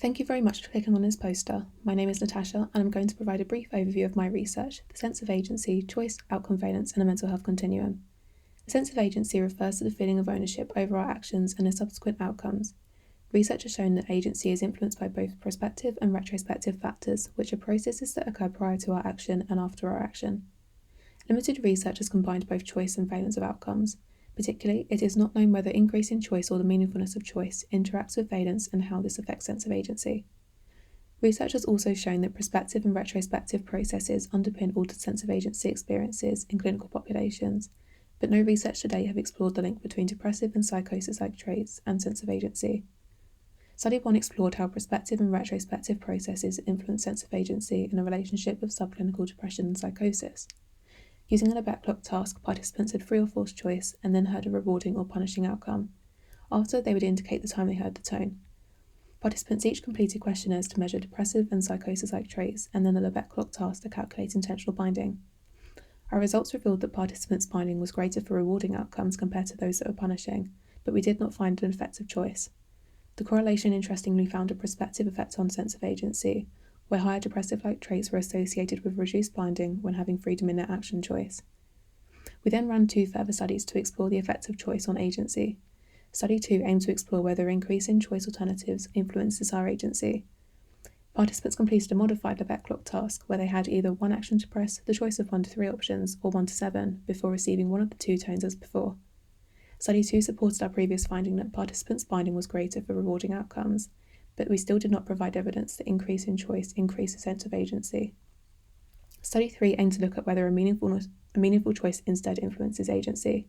Thank you very much for clicking on this poster. My name is Natasha, and I'm going to provide a brief overview of my research, the sense of agency, choice, outcome valence, and a mental health continuum. The sense of agency refers to the feeling of ownership over our actions and their subsequent outcomes. Research has shown that agency is influenced by both prospective and retrospective factors, which are processes that occur prior to our action and after our action. Limited research has combined both choice and valence of outcomes. Particularly, it is not known whether increase in choice or the meaningfulness of choice interacts with valence and how this affects sense of agency. Research has also shown that prospective and retrospective processes underpin altered sense of agency experiences in clinical populations, but no research to date have explored the link between depressive and psychosis-like traits and sense of agency. Study 1 explored how prospective and retrospective processes influence sense of agency in a relationship with subclinical depression and psychosis. Using an Lebesgue clock task, participants had free or false choice and then heard a rewarding or punishing outcome. After, they would indicate the time they heard the tone. Participants each completed questionnaires to measure depressive and psychosis-like traits, and then the Lebesgue clock task to calculate intentional binding. Our results revealed that participants' binding was greater for rewarding outcomes compared to those that were punishing, but we did not find an effect of choice. The correlation interestingly found a prospective effect on sense of agency, where higher depressive-like traits were associated with reduced binding when having freedom in their action choice. We then ran 2 further studies to explore the effect of choice on agency. Study 2 aimed to explore whether increase in choice alternatives influences our agency. Participants completed a modified Lebesgue clock task where they had either one action to press, the choice of 1 to 3 options, or 1 to 7 before receiving one of the 2 tones as before. Study 2 supported our previous finding that participants' binding was greater for rewarding outcomes, but we still did not provide evidence that increase in choice increases sense of agency. Study 3 aimed to look at whether a meaningful choice instead influences agency.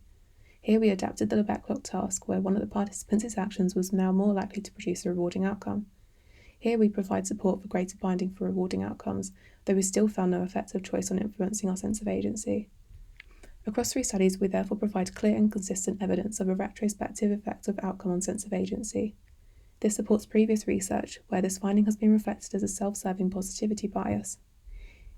Here we adapted the Lebesgue clock task where one of the participants' actions was now more likely to produce a rewarding outcome. Here we provide support for greater binding for rewarding outcomes, though we still found no effect of choice on influencing our sense of agency. Across 3 studies, we therefore provide clear and consistent evidence of a retrospective effect of outcome on sense of agency. This supports previous research, where this finding has been reflected as a self-serving positivity bias.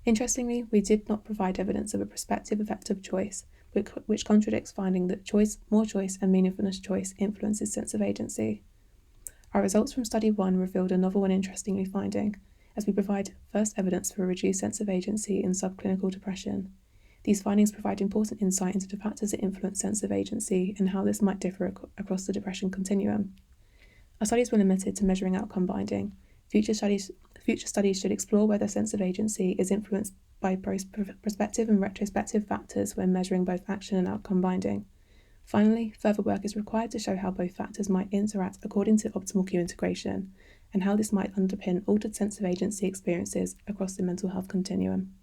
Interestingly, we did not provide evidence of a prospective effect of choice, which contradicts finding that more choice and meaningfulness choice influences sense of agency. Our results from Study 1 revealed a novel and interesting finding, as we provide first evidence for a reduced sense of agency in subclinical depression. These findings provide important insight into the factors that influence sense of agency and how this might differ across the depression continuum. Our studies were limited to measuring outcome binding. Future studies should explore whether sense of agency is influenced by prospective and retrospective factors when measuring both action and outcome binding. Finally, further work is required to show how both factors might interact according to optimal Q integration, and how this might underpin altered sense of agency experiences across the mental health continuum.